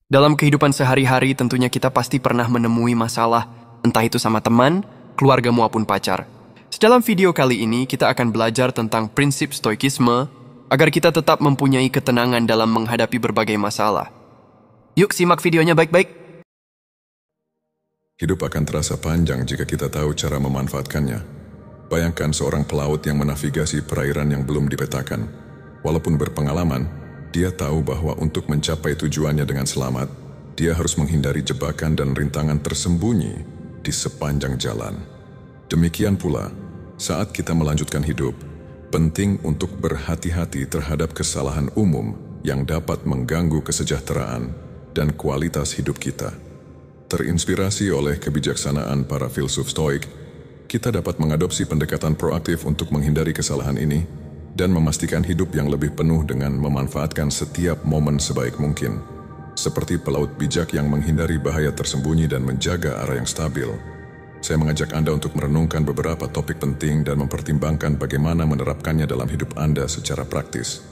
Dalam kehidupan sehari-hari tentunya kita pasti pernah menemui masalah, entah itu sama teman, keluarga maupun pacar. Dalam video kali ini kita akan belajar tentang prinsip stoikisme agar kita tetap mempunyai ketenangan dalam menghadapi berbagai masalah. Yuk simak videonya baik-baik. Hidup akan terasa panjang jika kita tahu cara memanfaatkannya. Bayangkan seorang pelaut yang menavigasi perairan yang belum dipetakan. Walaupun berpengalaman, dia tahu bahwa untuk mencapai tujuannya dengan selamat, dia harus menghindari jebakan dan rintangan tersembunyi di sepanjang jalan. Demikian pula, saat kita melanjutkan hidup, penting untuk berhati-hati terhadap kesalahan umum yang dapat mengganggu kesejahteraan dan kualitas hidup kita. Terinspirasi oleh kebijaksanaan para filsuf Stoik, kita dapat mengadopsi pendekatan proaktif untuk menghindari kesalahan ini dan memastikan hidup yang lebih penuh dengan memanfaatkan setiap momen sebaik mungkin. Seperti pelaut bijak yang menghindari bahaya tersembunyi dan menjaga arah yang stabil. Saya mengajak Anda untuk merenungkan beberapa topik penting dan mempertimbangkan bagaimana menerapkannya dalam hidup Anda secara praktis.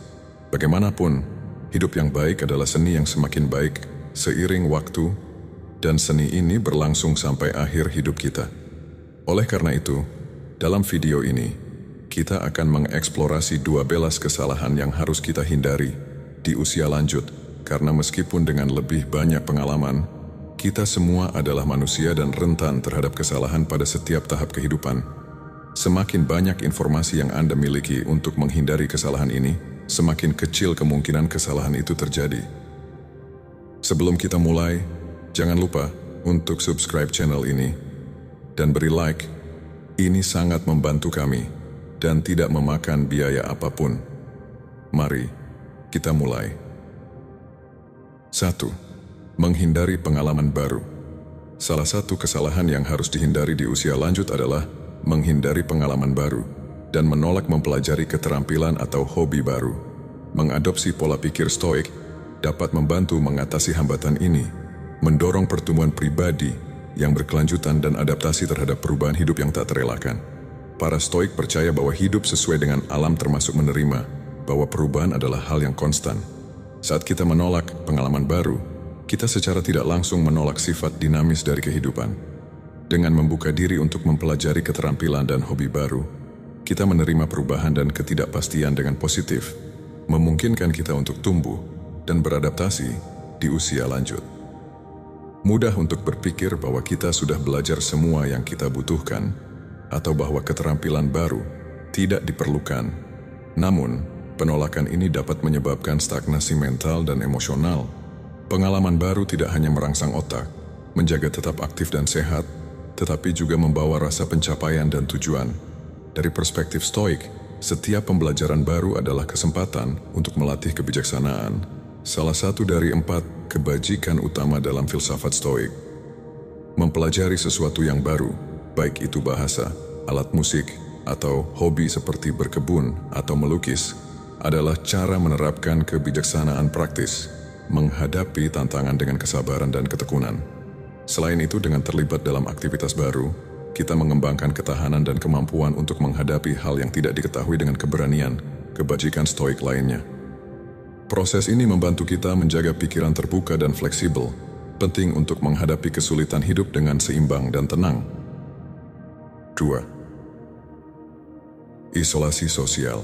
Bagaimanapun, hidup yang baik adalah seni yang semakin baik seiring waktu, dan seni ini berlangsung sampai akhir hidup kita. Oleh karena itu, dalam video ini, kita akan mengeksplorasi 12 kesalahan yang harus kita hindari di usia lanjut, karena meskipun dengan lebih banyak pengalaman, kita semua adalah manusia dan rentan terhadap kesalahan pada setiap tahap kehidupan. Semakin banyak informasi yang Anda miliki untuk menghindari kesalahan ini, semakin kecil kemungkinan kesalahan itu terjadi. Sebelum kita mulai, jangan lupa untuk subscribe channel ini dan beri like. Ini sangat membantu kami dan tidak memakan biaya apapun. Mari kita mulai. 1. Menghindari pengalaman baru. Salah satu kesalahan yang harus dihindari di usia lanjut adalah menghindari pengalaman baru dan menolak mempelajari keterampilan atau hobi baru. Mengadopsi pola pikir Stoik dapat membantu mengatasi hambatan ini, mendorong pertumbuhan pribadi yang berkelanjutan dan adaptasi terhadap perubahan hidup yang tak terelakkan. Para Stoik percaya bahwa hidup sesuai dengan alam termasuk menerima bahwa perubahan adalah hal yang konstan. Saat kita menolak pengalaman baru, kita secara tidak langsung menolak sifat dinamis dari kehidupan. Dengan membuka diri untuk mempelajari keterampilan dan hobi baru, kita menerima perubahan dan ketidakpastian dengan positif, memungkinkan kita untuk tumbuh dan beradaptasi di usia lanjut. Mudah untuk berpikir bahwa kita sudah belajar semua yang kita butuhkan, atau bahwa keterampilan baru tidak diperlukan. Namun, penolakan ini dapat menyebabkan stagnasi mental dan emosional. Pengalaman baru tidak hanya merangsang otak, menjaga tetap aktif dan sehat, tetapi juga membawa rasa pencapaian dan tujuan. Dari perspektif Stoik, setiap pembelajaran baru adalah kesempatan untuk melatih kebijaksanaan, salah satu dari 4 kebajikan utama dalam filsafat Stoik. Mempelajari sesuatu yang baru, baik itu bahasa, alat musik, atau hobi seperti berkebun atau melukis, adalah cara menerapkan kebijaksanaan praktis, menghadapi tantangan dengan kesabaran dan ketekunan. Selain itu, dengan terlibat dalam aktivitas baru, kita mengembangkan ketahanan dan kemampuan untuk menghadapi hal yang tidak diketahui dengan keberanian, kebajikan Stoik lainnya. Proses ini membantu kita menjaga pikiran terbuka dan fleksibel, penting untuk menghadapi kesulitan hidup dengan seimbang dan tenang. 2. Isolasi sosial.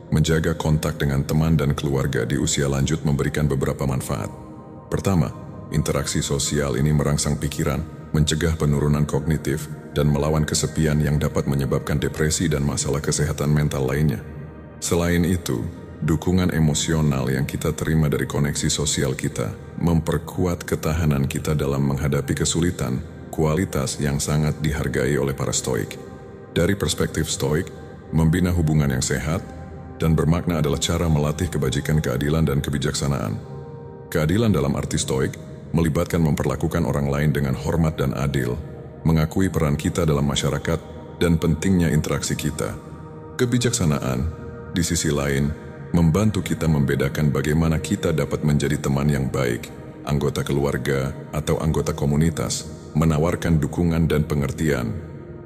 Menjaga kontak dengan teman dan keluarga di usia lanjut memberikan beberapa manfaat. Pertama, interaksi sosial ini merangsang pikiran, mencegah penurunan kognitif, dan melawan kesepian yang dapat menyebabkan depresi dan masalah kesehatan mental lainnya. Selain itu, dukungan emosional yang kita terima dari koneksi sosial kita memperkuat ketahanan kita dalam menghadapi kesulitan, kualitas yang sangat dihargai oleh para Stoik. Dari perspektif Stoik, membina hubungan yang sehat dan bermakna adalah cara melatih kebajikan, keadilan, dan kebijaksanaan. Keadilan dalam arti Stoik melibatkan memperlakukan orang lain dengan hormat dan adil, mengakui peran kita dalam masyarakat, dan pentingnya interaksi kita. Kebijaksanaan, di sisi lain, membantu kita membedakan bagaimana kita dapat menjadi teman yang baik, anggota keluarga, atau anggota komunitas, menawarkan dukungan dan pengertian.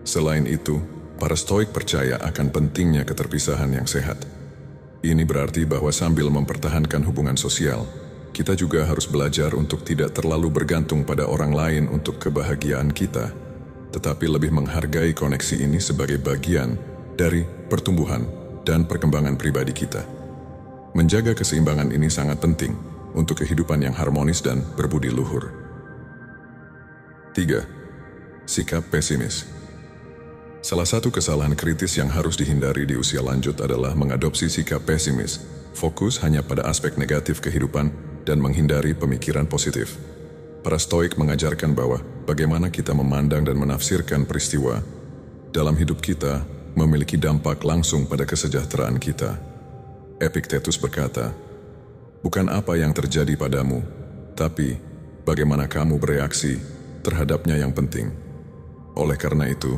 Selain itu, para Stoik percaya akan pentingnya keterpisahan yang sehat. Ini berarti bahwa sambil mempertahankan hubungan sosial, kita juga harus belajar untuk tidak terlalu bergantung pada orang lain untuk kebahagiaan kita, tetapi lebih menghargai koneksi ini sebagai bagian dari pertumbuhan dan perkembangan pribadi kita. Menjaga keseimbangan ini sangat penting untuk kehidupan yang harmonis dan berbudi luhur. 3. Sikap pesimis. Salah satu kesalahan kritis yang harus dihindari di usia lanjut adalah mengadopsi sikap pesimis, fokus hanya pada aspek negatif kehidupan, dan menghindari pemikiran positif. Para Stoik mengajarkan bahwa bagaimana kita memandang dan menafsirkan peristiwa dalam hidup kita memiliki dampak langsung pada kesejahteraan kita. Epictetus berkata, "Bukan apa yang terjadi padamu, tapi bagaimana kamu bereaksi terhadapnya yang penting." Oleh karena itu,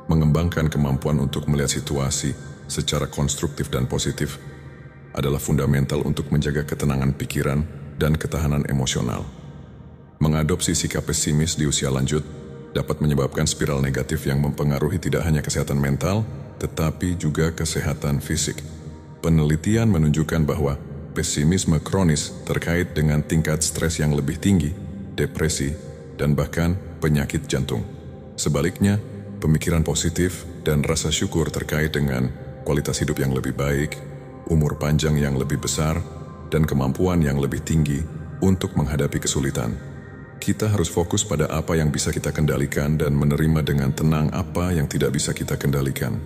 mengembangkan kemampuan untuk melihat situasi secara konstruktif dan positif adalah fundamental untuk menjaga ketenangan pikiran dan ketahanan emosional. Mengadopsi sikap pesimis di usia lanjut dapat menyebabkan spiral negatif yang mempengaruhi tidak hanya kesehatan mental, tetapi juga kesehatan fisik. Penelitian menunjukkan bahwa pesimisme kronis terkait dengan tingkat stres yang lebih tinggi, depresi, dan bahkan penyakit jantung. Sebaliknya, pemikiran positif dan rasa syukur terkait dengan kualitas hidup yang lebih baik, umur panjang yang lebih besar, dan kemampuan yang lebih tinggi untuk menghadapi kesulitan. Kita harus fokus pada apa yang bisa kita kendalikan dan menerima dengan tenang apa yang tidak bisa kita kendalikan.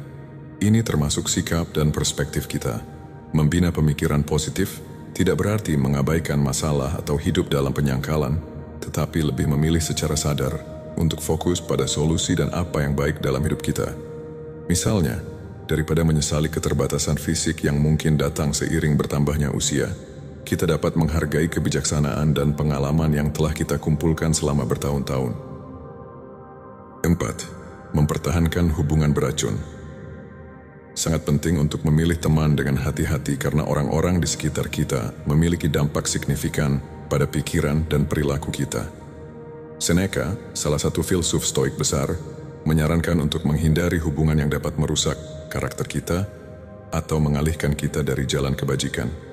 Ini termasuk sikap dan perspektif kita. Membina pemikiran positif tidak berarti mengabaikan masalah atau hidup dalam penyangkalan, tetapi lebih memilih secara sadar untuk fokus pada solusi dan apa yang baik dalam hidup kita. Misalnya, daripada menyesali keterbatasan fisik yang mungkin datang seiring bertambahnya usia, kita dapat menghargai kebijaksanaan dan pengalaman yang telah kita kumpulkan selama bertahun-tahun. 4. Mempertahankan hubungan beracun. Sangat penting untuk memilih teman dengan hati-hati karena orang-orang di sekitar kita memiliki dampak signifikan pada pikiran dan perilaku kita. Seneca, salah satu filsuf Stoik besar, menyarankan untuk menghindari hubungan yang dapat merusak karakter kita atau mengalihkan kita dari jalan kebajikan.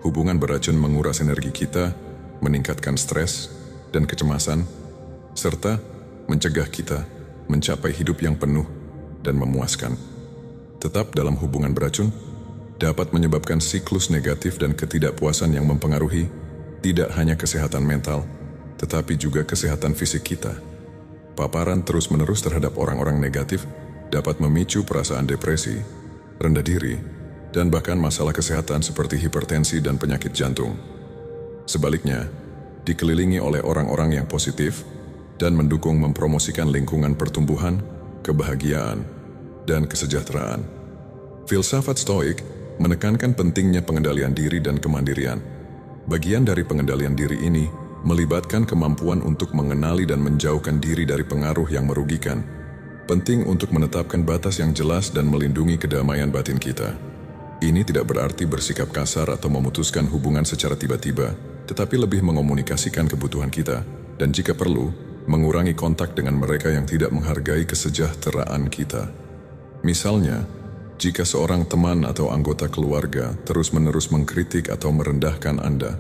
Hubungan beracun menguras energi kita, meningkatkan stres dan kecemasan, serta mencegah kita mencapai hidup yang penuh dan memuaskan. Tetap dalam hubungan beracun dapat menyebabkan siklus negatif dan ketidakpuasan yang mempengaruhi tidak hanya kesehatan mental, tetapi juga kesehatan fisik kita. Paparan terus-menerus terhadap orang-orang negatif dapat memicu perasaan depresi, rendah diri, dan bahkan masalah kesehatan seperti hipertensi dan penyakit jantung. Sebaliknya, dikelilingi oleh orang-orang yang positif dan mendukung mempromosikan lingkungan pertumbuhan, kebahagiaan, dan kesejahteraan. Filsafat Stoik menekankan pentingnya pengendalian diri dan kemandirian. Bagian dari pengendalian diri ini melibatkan kemampuan untuk mengenali dan menjauhkan diri dari pengaruh yang merugikan. Penting untuk menetapkan batas yang jelas dan melindungi kedamaian batin kita. Ini tidak berarti bersikap kasar atau memutuskan hubungan secara tiba-tiba, tetapi lebih mengomunikasikan kebutuhan kita, dan jika perlu, mengurangi kontak dengan mereka yang tidak menghargai kesejahteraan kita. Misalnya, jika seorang teman atau anggota keluarga terus-menerus mengkritik atau merendahkan Anda,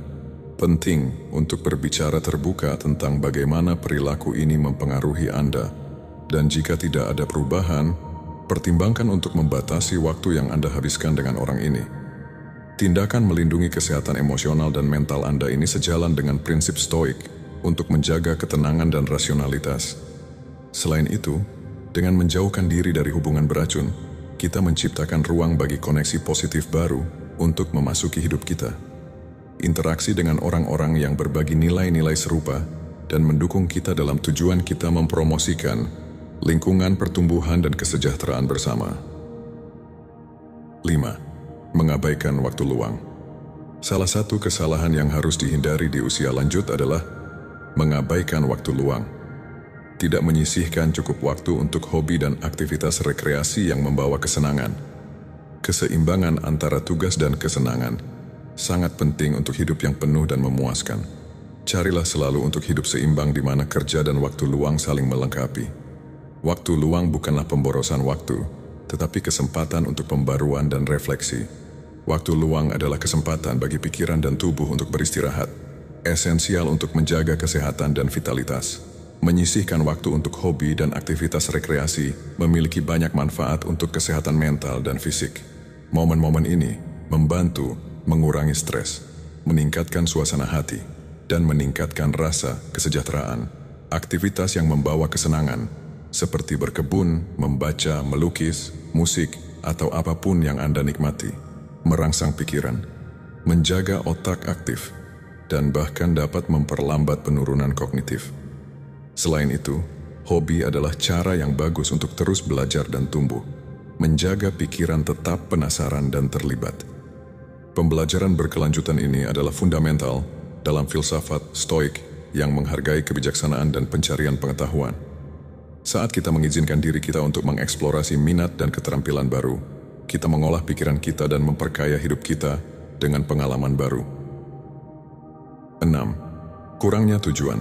penting untuk berbicara terbuka tentang bagaimana perilaku ini mempengaruhi Anda, dan jika tidak ada perubahan, pertimbangkan untuk membatasi waktu yang Anda habiskan dengan orang ini. Tindakan melindungi kesehatan emosional dan mental Anda ini sejalan dengan prinsip Stoik untuk menjaga ketenangan dan rasionalitas. Selain itu, dengan menjauhkan diri dari hubungan beracun, kita menciptakan ruang bagi koneksi positif baru untuk memasuki hidup kita. Interaksi dengan orang-orang yang berbagi nilai-nilai serupa dan mendukung kita dalam tujuan kita mempromosikan lingkungan pertumbuhan dan kesejahteraan bersama. 5. Mengabaikan waktu luang. Salah satu kesalahan yang harus dihindari di usia lanjut adalah mengabaikan waktu luang. Tidak menyisihkan cukup waktu untuk hobi dan aktivitas rekreasi yang membawa kesenangan. Keseimbangan antara tugas dan kesenangan sangat penting untuk hidup yang penuh dan memuaskan. Carilah selalu untuk hidup seimbang di mana kerja dan waktu luang saling melengkapi. Waktu luang bukanlah pemborosan waktu, tetapi kesempatan untuk pembaruan dan refleksi. Waktu luang adalah kesempatan bagi pikiran dan tubuh untuk beristirahat. esensial untuk menjaga kesehatan dan vitalitas. Menyisihkan waktu untuk hobi dan aktivitas rekreasi memiliki banyak manfaat untuk kesehatan mental dan fisik. Momen-momen ini membantu mengurangi stres, meningkatkan suasana hati, dan meningkatkan rasa kesejahteraan. Aktivitas yang membawa kesenangan, seperti berkebun, membaca, melukis, musik, atau apapun yang Anda nikmati, merangsang pikiran, menjaga otak aktif, dan bahkan dapat memperlambat penurunan kognitif. Selain itu, hobi adalah cara yang bagus untuk terus belajar dan tumbuh, menjaga pikiran tetap penasaran dan terlibat. Pembelajaran berkelanjutan ini adalah fundamental dalam filsafat Stoik yang menghargai kebijaksanaan dan pencarian pengetahuan. Saat kita mengizinkan diri kita untuk mengeksplorasi minat dan keterampilan baru, kita mengolah pikiran kita dan memperkaya hidup kita dengan pengalaman baru. 6. Kurangnya tujuan.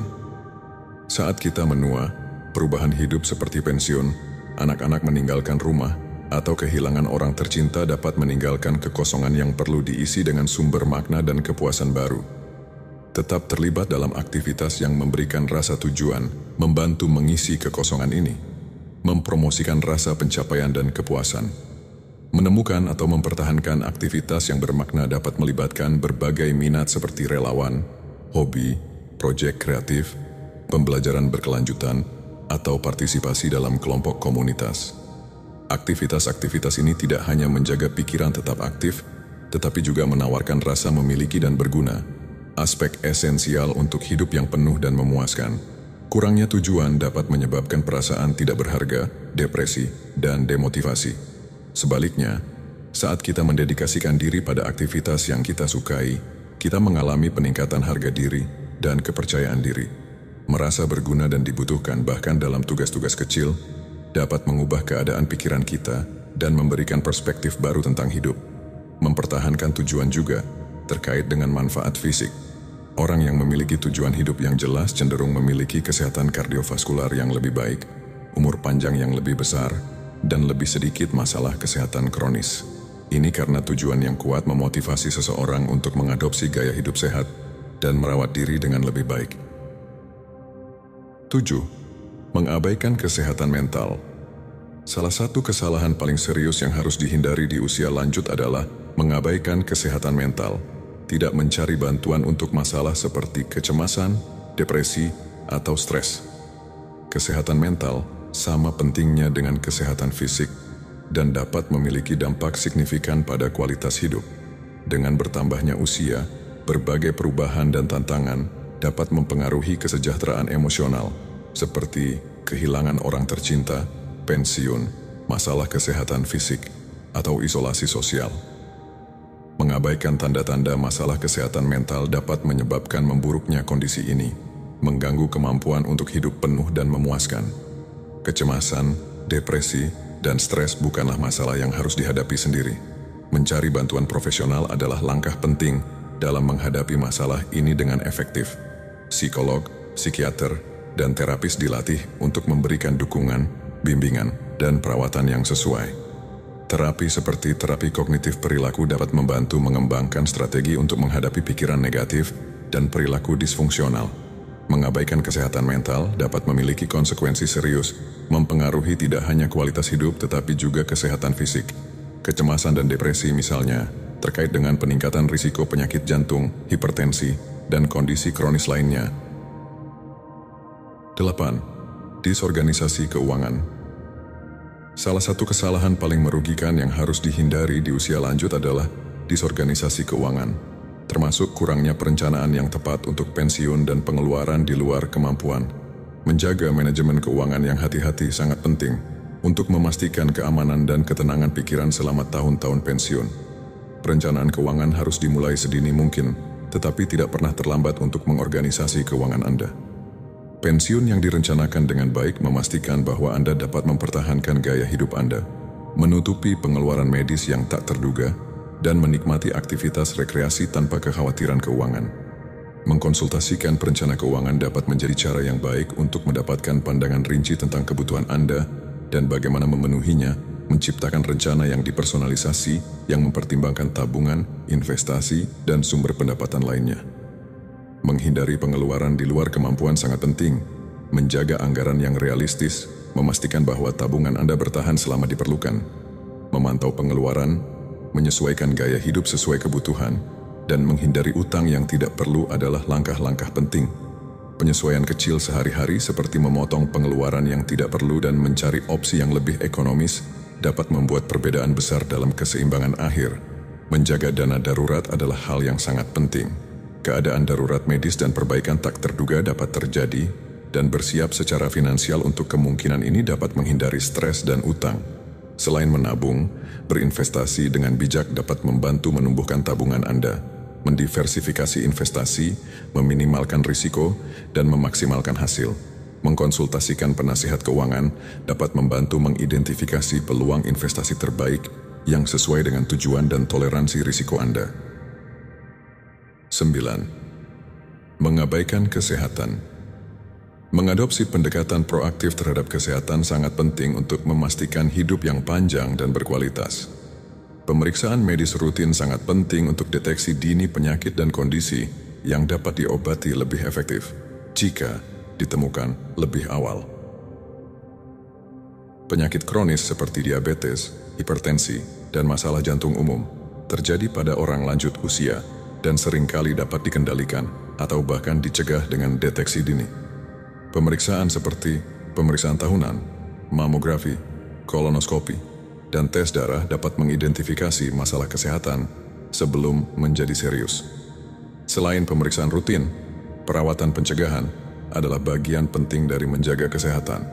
Saat kita menua, perubahan hidup seperti pensiun, anak-anak meninggalkan rumah, atau kehilangan orang tercinta dapat meninggalkan kekosongan yang perlu diisi dengan sumber makna dan kepuasan baru. Tetap terlibat dalam aktivitas yang memberikan rasa tujuan, membantu mengisi kekosongan ini, mempromosikan rasa pencapaian dan kepuasan. Menemukan atau mempertahankan aktivitas yang bermakna dapat melibatkan berbagai minat seperti relawan, hobi, proyek kreatif, pembelajaran berkelanjutan, atau partisipasi dalam kelompok komunitas. Aktivitas-aktivitas ini tidak hanya menjaga pikiran tetap aktif, tetapi juga menawarkan rasa memiliki dan berguna, aspek esensial untuk hidup yang penuh dan memuaskan. Kurangnya tujuan dapat menyebabkan perasaan tidak berharga, depresi, dan demotivasi. Sebaliknya, saat kita mendedikasikan diri pada aktivitas yang kita sukai, kita mengalami peningkatan harga diri dan kepercayaan diri. Merasa berguna dan dibutuhkan bahkan dalam tugas-tugas kecil, dapat mengubah keadaan pikiran kita dan memberikan perspektif baru tentang hidup. Mempertahankan tujuan juga terkait dengan manfaat fisik. Orang yang memiliki tujuan hidup yang jelas cenderung memiliki kesehatan kardiovaskular yang lebih baik, umur panjang yang lebih besar, dan lebih sedikit masalah kesehatan kronis. Ini karena tujuan yang kuat memotivasi seseorang untuk mengadopsi gaya hidup sehat dan merawat diri dengan lebih baik. 7. Mengabaikan kesehatan mental. Salah satu kesalahan paling serius yang harus dihindari di usia lanjut adalah mengabaikan kesehatan mental, tidak mencari bantuan untuk masalah seperti kecemasan, depresi, atau stres. Kesehatan mental sama pentingnya dengan kesehatan fisik dan dapat memiliki dampak signifikan pada kualitas hidup. Dengan bertambahnya usia, berbagai perubahan dan tantangan dapat mempengaruhi kesejahteraan emosional, seperti kehilangan orang tercinta, pensiun, masalah kesehatan fisik, atau isolasi sosial. Mengabaikan tanda-tanda masalah kesehatan mental dapat menyebabkan memburuknya kondisi ini, mengganggu kemampuan untuk hidup penuh dan memuaskan. Kecemasan, depresi, dan stres bukanlah masalah yang harus dihadapi sendiri. Mencari bantuan profesional adalah langkah penting dalam menghadapi masalah ini dengan efektif. Psikolog, psikiater, dan terapis dilatih untuk memberikan dukungan, bimbingan, dan perawatan yang sesuai. Terapi seperti terapi kognitif perilaku dapat membantu mengembangkan strategi untuk menghadapi pikiran negatif dan perilaku disfungsional. Mengabaikan kesehatan mental dapat memiliki konsekuensi serius, mempengaruhi tidak hanya kualitas hidup tetapi juga kesehatan fisik. Kecemasan dan depresi misalnya, terkait dengan peningkatan risiko penyakit jantung, hipertensi, dan kondisi kronis lainnya. 8. Disorganisasi keuangan. Salah satu kesalahan paling merugikan yang harus dihindari di usia lanjut adalah disorganisasi keuangan, termasuk kurangnya perencanaan yang tepat untuk pensiun dan pengeluaran di luar kemampuan. Menjaga manajemen keuangan yang hati-hati sangat penting untuk memastikan keamanan dan ketenangan pikiran selama tahun-tahun pensiun. Perencanaan keuangan harus dimulai sedini mungkin, tetapi tidak pernah terlambat untuk mengorganisasi keuangan Anda. Pensiun yang direncanakan dengan baik memastikan bahwa Anda dapat mempertahankan gaya hidup Anda, menutupi pengeluaran medis yang tak terduga, dan menikmati aktivitas rekreasi tanpa kekhawatiran keuangan. Mengkonsultasikan perencana keuangan dapat menjadi cara yang baik untuk mendapatkan pandangan rinci tentang kebutuhan Anda dan bagaimana memenuhinya, menciptakan rencana yang dipersonalisasi yang mempertimbangkan tabungan, investasi, dan sumber pendapatan lainnya. Menghindari pengeluaran di luar kemampuan sangat penting. Menjaga anggaran yang realistis, memastikan bahwa tabungan Anda bertahan selama diperlukan. Memantau pengeluaran, menyesuaikan gaya hidup sesuai kebutuhan, dan menghindari utang yang tidak perlu adalah langkah-langkah penting. Penyesuaian kecil sehari-hari seperti memotong pengeluaran yang tidak perlu dan mencari opsi yang lebih ekonomis dapat membuat perbedaan besar dalam keseimbangan akhir. Menjaga dana darurat adalah hal yang sangat penting. Keadaan darurat medis dan perbaikan tak terduga dapat terjadi, dan bersiap secara finansial untuk kemungkinan ini dapat menghindari stres dan utang. Selain menabung, berinvestasi dengan bijak dapat membantu menumbuhkan tabungan Anda, mendiversifikasi investasi, meminimalkan risiko, dan memaksimalkan hasil. Mengkonsultasikan penasihat keuangan dapat membantu mengidentifikasi peluang investasi terbaik yang sesuai dengan tujuan dan toleransi risiko Anda. 9. Mengabaikan kesehatan. Mengadopsi pendekatan proaktif terhadap kesehatan sangat penting untuk memastikan hidup yang panjang dan berkualitas. Pemeriksaan medis rutin sangat penting untuk deteksi dini penyakit dan kondisi yang dapat diobati lebih efektif jika ditemukan lebih awal. Penyakit kronis seperti diabetes, hipertensi, dan masalah jantung umum terjadi pada orang lanjut usia dan seringkali dapat dikendalikan atau bahkan dicegah dengan deteksi dini. Pemeriksaan seperti pemeriksaan tahunan, mamografi, kolonoskopi, dan tes darah dapat mengidentifikasi masalah kesehatan sebelum menjadi serius. Selain pemeriksaan rutin, perawatan pencegahan adalah bagian penting dari menjaga kesehatan.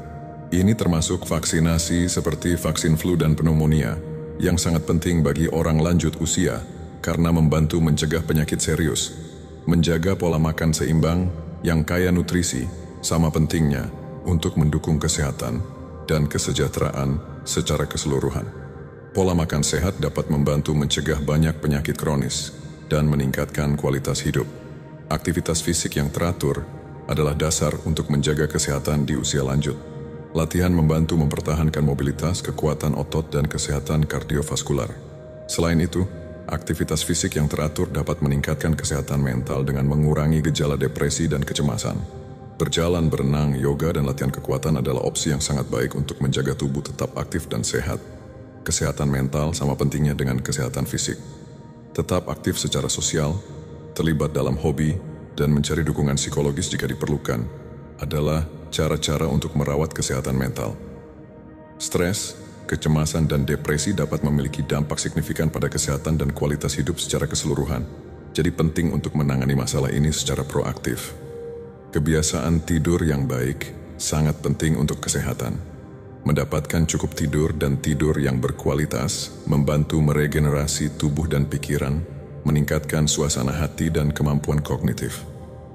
Ini termasuk vaksinasi seperti vaksin flu dan pneumonia, yang sangat penting bagi orang lanjut usia karena membantu mencegah penyakit serius. Menjaga pola makan seimbang yang kaya nutrisi sama pentingnya untuk mendukung kesehatan dan kesejahteraan secara keseluruhan. Pola makan sehat dapat membantu mencegah banyak penyakit kronis dan meningkatkan kualitas hidup. Aktivitas fisik yang teratur adalah dasar untuk menjaga kesehatan di usia lanjut. Latihan membantu mempertahankan mobilitas, kekuatan otot, dan kesehatan kardiovaskular. Selain itu, aktivitas fisik yang teratur dapat meningkatkan kesehatan mental dengan mengurangi gejala depresi dan kecemasan. Berjalan, berenang, yoga, dan latihan kekuatan adalah opsi yang sangat baik untuk menjaga tubuh tetap aktif dan sehat. Kesehatan mental sama pentingnya dengan kesehatan fisik. Tetap aktif secara sosial, terlibat dalam hobi, dan mencari dukungan psikologis jika diperlukan adalah cara-cara untuk merawat kesehatan mental. Stres, kecemasan, dan depresi dapat memiliki dampak signifikan pada kesehatan dan kualitas hidup secara keseluruhan. Jadi penting untuk menangani masalah ini secara proaktif. Kebiasaan tidur yang baik sangat penting untuk kesehatan. Mendapatkan cukup tidur dan tidur yang berkualitas membantu meregenerasi tubuh dan pikiran, meningkatkan suasana hati dan kemampuan kognitif.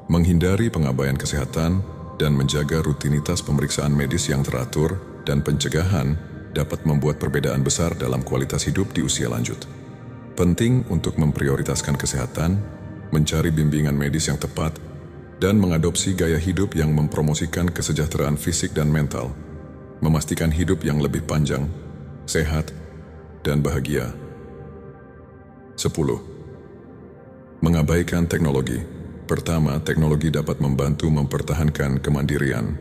Menghindari pengabaian kesehatan dan menjaga rutinitas pemeriksaan medis yang teratur dan pencegahan dapat membuat perbedaan besar dalam kualitas hidup di usia lanjut. Penting untuk memprioritaskan kesehatan, mencari bimbingan medis yang tepat, dan mengadopsi gaya hidup yang mempromosikan kesejahteraan fisik dan mental, memastikan hidup yang lebih panjang, sehat, dan bahagia. 10. Mengabaikan teknologi. Pertama, teknologi dapat membantu mempertahankan kemandirian.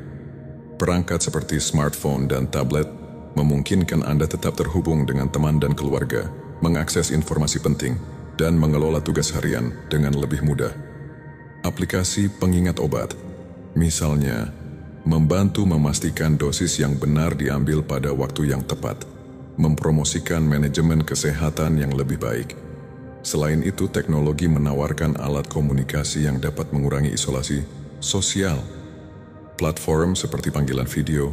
Perangkat seperti smartphone dan tablet memungkinkan Anda tetap terhubung dengan teman dan keluarga, mengakses informasi penting, dan mengelola tugas harian dengan lebih mudah. Aplikasi pengingat obat, misalnya, membantu memastikan dosis yang benar diambil pada waktu yang tepat, mempromosikan manajemen kesehatan yang lebih baik. Selain itu, teknologi menawarkan alat komunikasi yang dapat mengurangi isolasi sosial. Platform seperti panggilan video,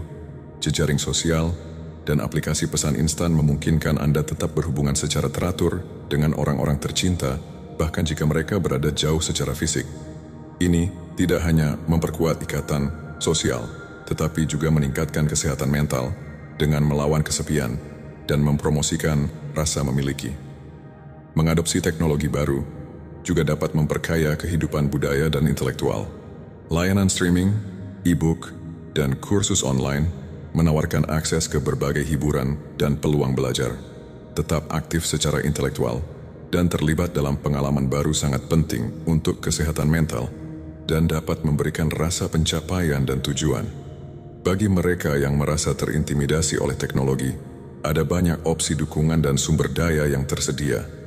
jejaring sosial, dan aplikasi pesan instan memungkinkan Anda tetap berhubungan secara teratur dengan orang-orang tercinta, bahkan jika mereka berada jauh secara fisik. Ini tidak hanya memperkuat ikatan sosial, tetapi juga meningkatkan kesehatan mental dengan melawan kesepian dan mempromosikan rasa memiliki. Mengadopsi teknologi baru juga dapat memperkaya kehidupan budaya dan intelektual. Layanan streaming, e-book, dan kursus online menawarkan akses ke berbagai hiburan dan peluang belajar. Tetap aktif secara intelektual dan terlibat dalam pengalaman baru sangat penting untuk kesehatan mental. dan dapat memberikan rasa pencapaian dan tujuan. Bagi mereka yang merasa terintimidasi oleh teknologi, ada banyak opsi dukungan dan sumber daya yang tersedia.